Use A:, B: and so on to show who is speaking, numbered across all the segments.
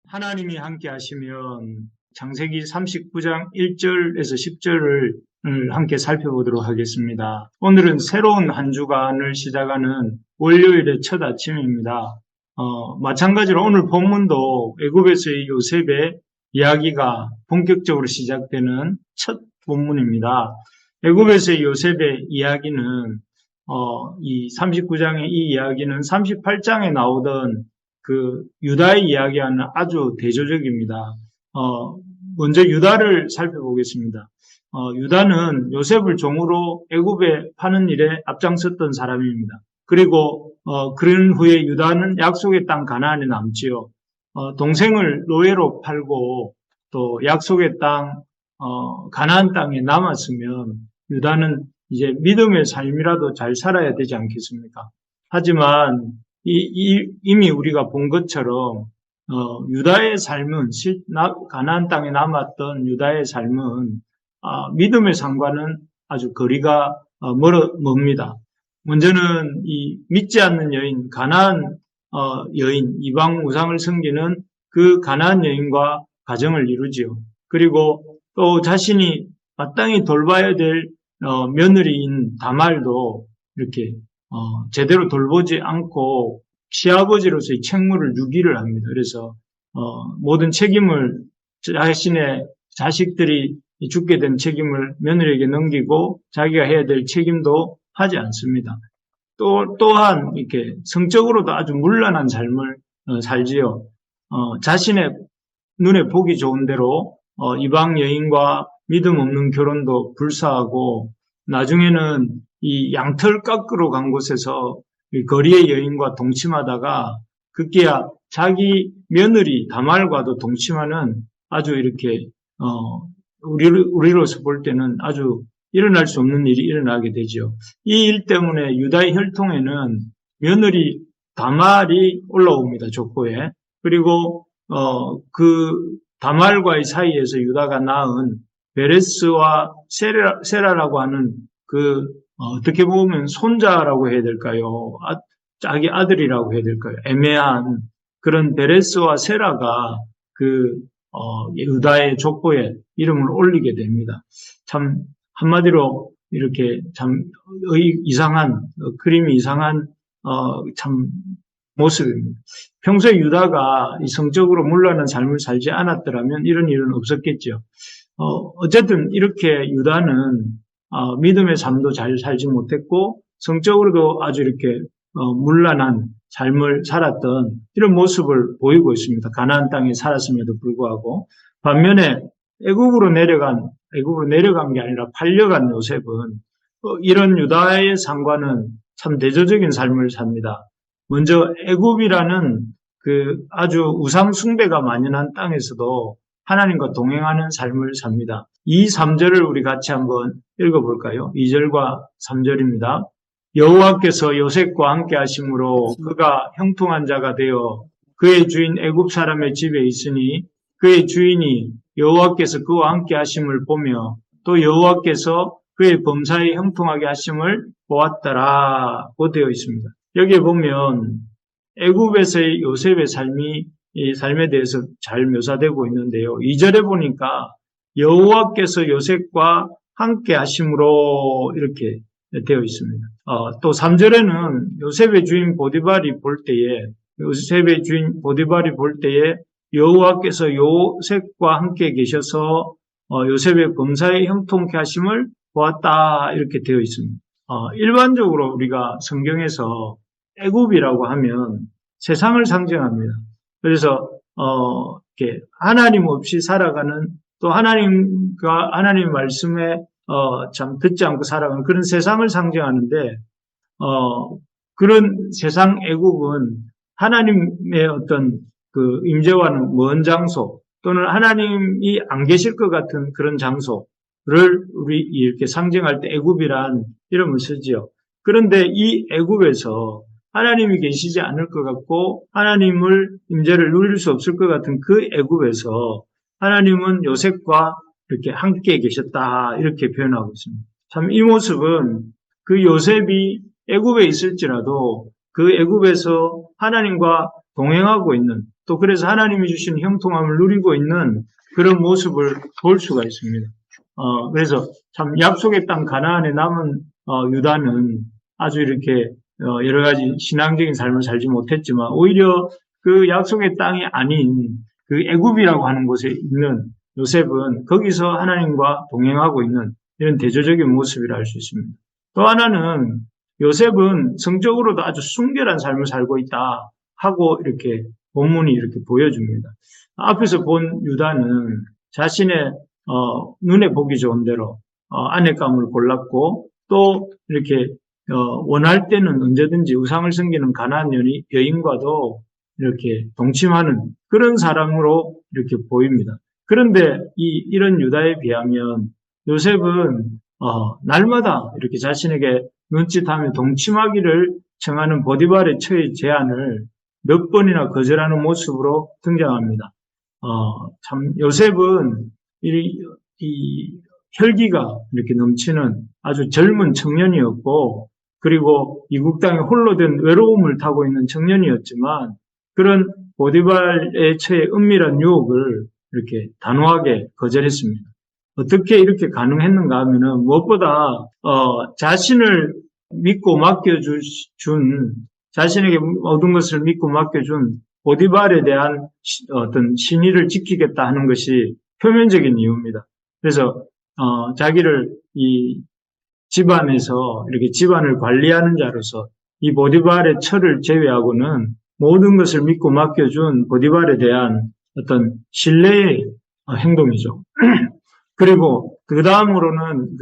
A: 하나님이 함께 하시면 창세기 39장 1절에서 10절을 함께 살펴보도록 하겠습니다. 오늘은 새로운 한 주간을 시작하는 월요일의 첫 아침입니다. 마찬가지로 오늘 본문도 애굽에서의 요셉의 이야기가 본격적으로 시작되는 첫 본문입니다. 애굽에서의 요셉의 이야기는 이 39장의 이 이야기는 38장에 나오던 그 유다의 이야기와는 아주 대조적입니다. 먼저 유다를 살펴보겠습니다. 유다는 요셉을 종으로 애굽에 파는 일에 앞장섰던 사람입니다. 그리고 그런 후에 유다는 약속의 땅 가나안에 남지요. 동생을 노예로 팔고 또 약속의 땅 가나안 땅에 남았으면 유다는 이제 믿음의 삶이라도 잘 살아야 되지 않겠습니까? 하지만 이미 우리가 본 것처럼 유다의 삶은 가나안 땅에 남았던 유다의 삶은 믿음의 삶과는 아주 거리가 멉니다. 먼저는 이 믿지 않는 여인 가나안 여인 이방 우상을 섬기는 그 가나안 여인과 가정을 이루지요. 그리고 또 자신이 마땅히 돌봐야 될 며느리인 다말도 이렇게 제대로 돌보지 않고 시아버지로서의 책무를 유기를 합니다. 그래서 모든 책임을 자신의 자식들이 죽게 된 책임을 며느리에게 넘기고 자기가 해야 될 책임도 하지 않습니다. 또한 이렇게 성적으로도 아주 문란한 삶을 살지요. 자신의 눈에 보기 좋은 대로 이방 여인과 믿음 없는 결혼도 불사하고 나중에는 이 양털 깎으러 간 곳에서 거리의 여인과 동침하다가 급기야 자기 며느리 다말과도 동침하는 아주 이렇게 우리로서 볼 때는 아주 일어날 수 없는 일이 일어나게 되죠. 이 일 때문에 유다의 혈통에는 며느리 다말이 올라옵니다. 족보에. 그리고 그 다말과의 사이에서 유다가 낳은 베레스와 세라라고 하는 그 어떻게 보면 손자라고 해야 될까요? 자기 아들이라고 해야 될까요? 애매한 그런 베레스와 세라가 그 유다의 족보에 이름을 올리게 됩니다. 참 한마디로 이렇게 참 이상한 그림이 이상한 참 모습입니다. 평소에 유다가 성적으로 문란한 삶을 살지 않았더라면 이런 일은 없었겠죠. 어쨌든 이렇게 유다는 믿음의 삶도 잘 살지 못했고 성적으로도 아주 이렇게 문란한 삶을 살았던 이런 모습을 보이고 있습니다. 가나안 땅에 살았음에도 불구하고 반면에 애굽으로 내려간 게 아니라 팔려간 요셉은 이런 유다의 삶과는 참 대조적인 삶을 삽니다. 먼저 애굽이라는 그 아주 우상 숭배가 만연한 땅에서도 하나님과 동행하는 삶을 삽니다. 이 3절을 우리 같이 한번 읽어볼까요? 2절과 3절입니다. 여호와께서 요셉과 함께 하심으로 그가 형통한 자가 되어 그의 주인 애굽 사람의 집에 있으니 그의 주인이 여호와께서 그와 함께 하심을 보며 또 여호와께서 그의 범사에 형통하게 하심을 보았더라고 되어 있습니다. 여기에 보면 애굽에서의 요셉의 이 삶에 대해서 잘 묘사되고 있는데요. 2절에 보니까 여호와께서 요셉과 함께 하심으로 이렇게 되어 있습니다. 또 3절에는 요셉의 주인 보디발이 볼 때에 여호와께서 요셉과 함께 계셔서 요셉의 범사에 형통케 하심을 보았다 이렇게 되어 있습니다. 일반적으로 우리가 성경에서 애굽이라고 하면 세상을 상징합니다. 그래서 이렇게 하나님 없이 살아가는 또 하나님 말씀에 참 듣지 않고 살아가는 그런 세상을 상징하는데 그런 세상 애굽은 하나님의 어떤 그 임재와는 먼 장소 또는 하나님이 안 계실 것 같은 그런 장소를 우리 이렇게 상징할 때 애굽이란 이름을 쓰지요. 그런데 이 애굽에서 하나님이 계시지 않을 것 같고 하나님을 임재를 누릴 수 없을 것 같은 그 애굽에서 하나님은 요셉과 이렇게 함께 계셨다 이렇게 표현하고 있습니다. 참 이 모습은 그 요셉이 애굽에 있을지라도 그 애굽에서 하나님과 동행하고 있는 또 그래서 하나님이 주신 형통함을 누리고 있는 그런 모습을 볼 수가 있습니다. 그래서 참 약속의 땅 가나안에 남은 유다는 아주 이렇게 여러 가지 신앙적인 삶을 살지 못했지만 오히려 그 약속의 땅이 아닌 그 애굽이라고 하는 곳에 있는 요셉은 거기서 하나님과 동행하고 있는 이런 대조적인 모습이라 할 수 있습니다. 또 하나는 요셉은 성적으로도 아주 순결한 삶을 살고 있다 하고 이렇게 본문이 이렇게 보여줍니다. 앞에서 본 유다는 자신의 눈에 보기 좋은 대로 아내감을 골랐고 또 이렇게 원할 때는 언제든지 우상을 섬기는 가나안 여인과도 이렇게 동침하는 그런 사람으로 이렇게 보입니다. 그런데 이런 유다에 비하면 요셉은 날마다 이렇게 자신에게 눈짓하며 동침하기를 청하는 보디발의 처의 제안을 몇 번이나 거절하는 모습으로 등장합니다. 참 요셉은 이 혈기가 이렇게 넘치는 아주 젊은 청년이었고 그리고 이국 땅에 홀로 된 외로움을 타고 있는 청년이었지만 그런 보디발의 처의 은밀한 유혹을 이렇게 단호하게 거절했습니다. 어떻게 이렇게 가능했는가 하면은 무엇보다 자신을 믿고 맡겨준 자신에게 모든 것을 믿고 맡겨준 보디발에 대한 어떤 신의를 지키겠다 하는 것이 표면적인 이유입니다. 그래서 자기를 이 집안에서 이렇게 집안을 관리하는 자로서 이 보디발의 처를 제외하고는 모든 것을 믿고 맡겨준 보디발에 대한 어떤 신뢰의 행동이죠. 그리고 그 다음으로는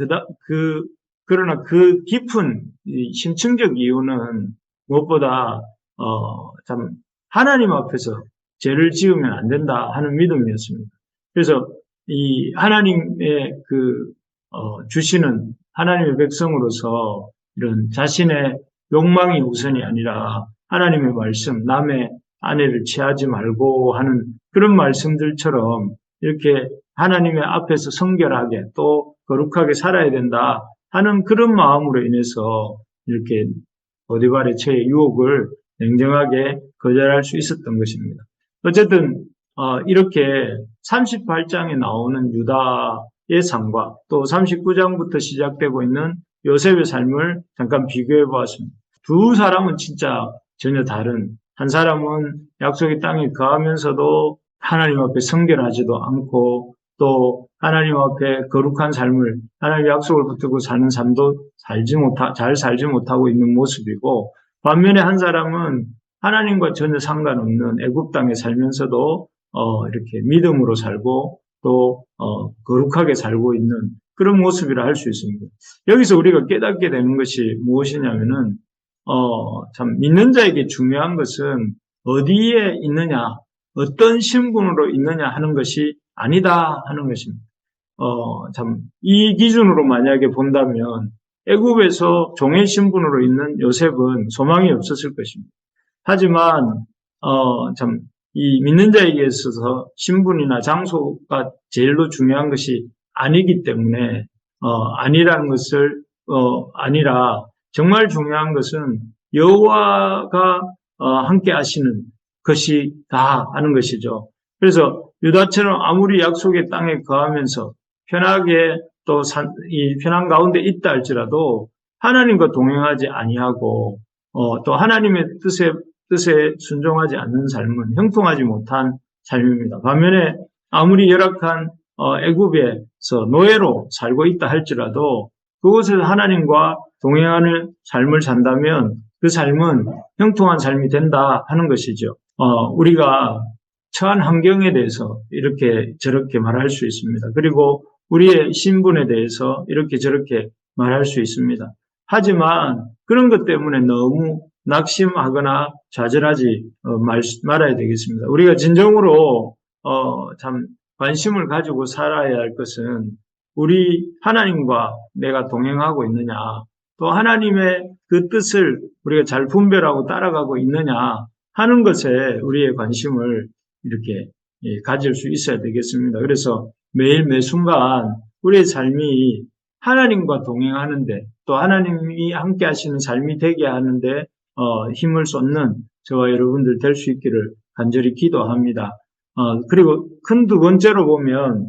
A: 그러나 그 깊은 심층적 이유는 무엇보다 참 하나님 앞에서 죄를 지으면 안 된다 하는 믿음이었습니다. 그래서 이 하나님의 주시는 하나님의 백성으로서 이런 자신의 욕망이 우선이 아니라 하나님의 말씀, 남의 아내를 취하지 말고 하는 그런 말씀들처럼 이렇게 하나님의 앞에서 성결하게 또 거룩하게 살아야 된다 하는 그런 마음으로 인해서 이렇게 보디발의 처의 유혹을 냉정하게 거절할 수 있었던 것입니다. 어쨌든 이렇게 38장에 나오는 유다의 삶과 또 39장부터 시작되고 있는 요셉의 삶을 잠깐 비교해 보았습니다. 두 사람은 진짜 전혀 다른, 한 사람은 약속의 땅에 거하면서도 하나님 앞에 성결하지도 않고 또 하나님 앞에 거룩한 삶을 하나님의 약속을 붙들고 사는 삶도 잘 살지 못하고 있는 모습이고 반면에 한 사람은 하나님과 전혀 상관없는 애굽 땅에 살면서도 이렇게 믿음으로 살고 또 거룩하게 살고 있는 그런 모습이라 할 수 있습니다. 여기서 우리가 깨닫게 되는 것이 무엇이냐면은 참 믿는 자에게 중요한 것은 어디에 있느냐, 어떤 신분으로 있느냐 하는 것이 아니다 하는 것입니다. 참 이 기준으로 만약에 본다면 애굽에서 종의 신분으로 있는 요셉은 소망이 없었을 것입니다. 하지만 참 이 믿는 자에게 있어서 신분이나 장소가 제일로 중요한 것이 아니기 때문에 아니라는 것을 아니라 정말 중요한 것은 여호와가 함께 하시는 것이 다 하는 것이죠. 그래서 유다처럼 아무리 약속의 땅에 거하면서 편하게 또 이 편한 가운데 있다 할지라도 하나님과 동행하지 아니하고 또 하나님의 뜻에 순종하지 않는 삶은 형통하지 못한 삶입니다. 반면에 아무리 열악한 애굽에서 노예로 살고 있다 할지라도 그곳에서 하나님과 동행하는 삶을 산다면 그 삶은 형통한 삶이 된다 하는 것이죠. 우리가 처한 환경에 대해서 이렇게 저렇게 말할 수 있습니다. 그리고 우리의 신분에 대해서 이렇게 저렇게 말할 수 있습니다. 하지만 그런 것 때문에 너무 낙심하거나 좌절하지 말아야 되겠습니다. 우리가 진정으로 참 관심을 가지고 살아야 할 것은 우리 하나님과 내가 동행하고 있느냐, 또 하나님의 그 뜻을 우리가 잘 분별하고 따라가고 있느냐 하는 것에 우리의 관심을 이렇게 가질 수 있어야 되겠습니다. 그래서 매일 매 순간 우리의 삶이 하나님과 동행하는데 또 하나님이 함께 하시는 삶이 되게 하는데 힘을 쏟는 저와 여러분들 될 수 있기를 간절히 기도합니다. 그리고 큰 두 번째로 보면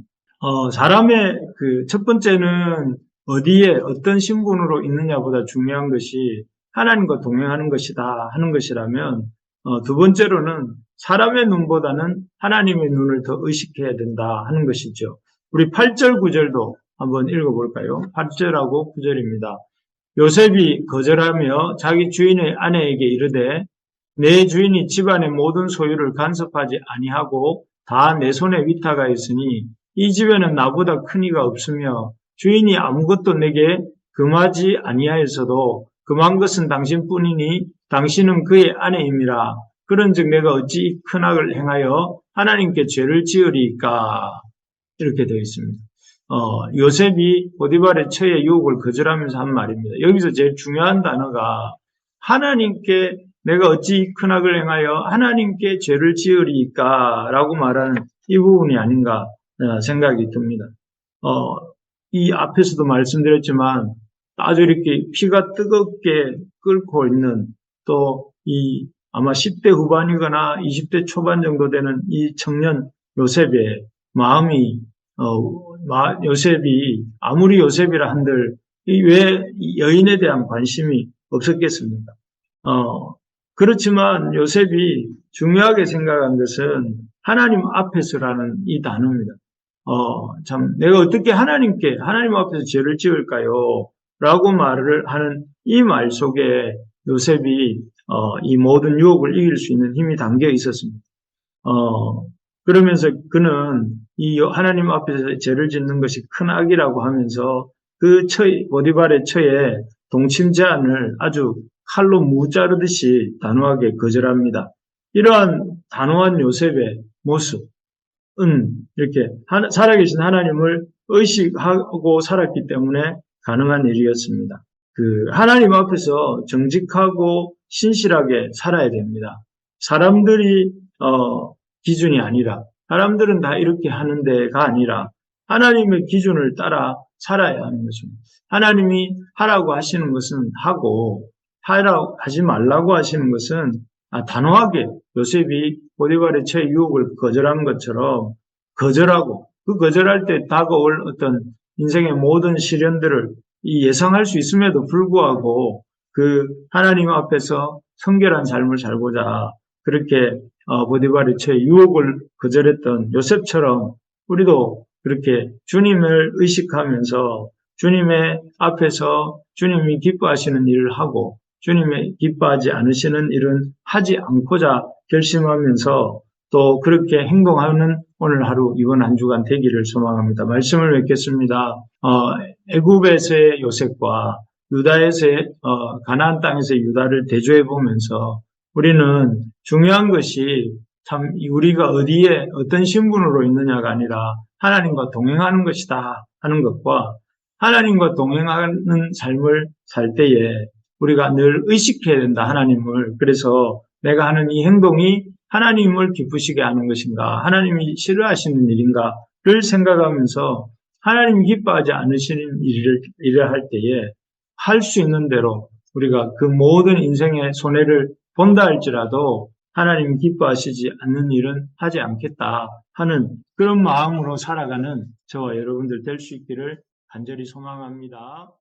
A: 사람의 그 첫 번째는 어디에 어떤 신분으로 있느냐보다 중요한 것이 하나님과 동행하는 것이다 하는 것이라면 두 번째로는 사람의 눈보다는 하나님의 눈을 더 의식해야 된다 하는 것이죠. 우리 8절 9절도 한번 읽어볼까요? 8절하고 9절입니다. 요셉이 거절하며 자기 주인의 아내에게 이르되 내 주인이 집안의 모든 소유를 간섭하지 아니하고 다 내 손에 위탁하여 있으니 이 집에는 나보다 큰 이가 없으며 주인이 아무것도 내게 금하지 아니하였어도 금한 것은 당신뿐이니 당신은 그의 아내임이라. 그런즉 내가 어찌 이 큰 악을 행하여 하나님께 죄를 지으리까? 이렇게 되어 있습니다. 요셉이 보디발의 처의 유혹을 거절하면서 한 말입니다. 여기서 제일 중요한 단어가 하나님께 내가 어찌 이 큰 악을 행하여 하나님께 죄를 지으리까? 라고 말하는 이 부분이 아닌가 생각이 듭니다. 이 앞에서도 말씀드렸지만 아주 이렇게 피가 뜨겁게 끓고 있는 또 이 아마 10대 후반이거나 20대 초반 정도 되는 이 청년 요셉의 마음이 요셉이 아무리 요셉이라 한들 왜 여인에 대한 관심이 없었겠습니까? 그렇지만 요셉이 중요하게 생각한 것은 하나님 앞에서라는 이 단어입니다. 참 내가 어떻게 하나님 앞에서 죄를 지을까요? 라고 말을 하는 이 말 속에 요셉이 이 모든 유혹을 이길 수 있는 힘이 담겨 있었습니다. 그러면서 그는 이 하나님 앞에서 죄를 짓는 것이 큰 악이라고 하면서 그 보디발의 처에 동침 제안을 아주 칼로 무 자르듯이 단호하게 거절합니다. 이러한 단호한 요셉의 모습은 이렇게 살아계신 하나님을 의식하고 살았기 때문에 가능한 일이었습니다. 하나님 앞에서 정직하고 신실하게 살아야 됩니다. 사람들이 기준이 아니라 사람들은 다 이렇게 하는데가 아니라 하나님의 기준을 따라 살아야 하는 것입니다. 하나님이 하라고 하시는 것은 하고 하지 말라고 하시는 것은 단호하게 요셉이 보디발의 처의 유혹을 거절한 것처럼 거절하고 그 거절할 때 다가올 어떤 인생의 모든 시련들을 예상할 수 있음에도 불구하고 그 하나님 앞에서 성결한 삶을 살고자 그렇게 보디발의 처의 유혹을 거절했던 요셉처럼 우리도 그렇게 주님을 의식하면서 주님의 앞에서 주님이 기뻐하시는 일을 하고 주님이 기뻐하지 않으시는 일은 하지 않고자 결심하면서 또 그렇게 행동하는 오늘 하루 이번 한 주간 되기를 소망합니다. 말씀을 맺겠습니다. 애굽에서의 요셉과 유다에서의 가나안 땅에서의 유다를 대조해 보면서 우리는 중요한 것이 참 우리가 어디에 어떤 신분으로 있느냐가 아니라 하나님과 동행하는 것이다 하는 것과 하나님과 동행하는 삶을 살 때에 우리가 늘 의식해야 된다, 하나님을. 그래서 내가 하는 이 행동이 하나님을 기쁘시게 하는 것인가, 하나님이 싫어하시는 일인가를 생각하면서 하나님이 기뻐하지 않으시는 일을 할 때에 할 수 있는 대로 우리가 그 모든 인생의 손해를 본다 할지라도 하나님이 기뻐하시지 않는 일은 하지 않겠다 하는 그런 마음으로 살아가는 저와 여러분들 될 수 있기를 간절히 소망합니다.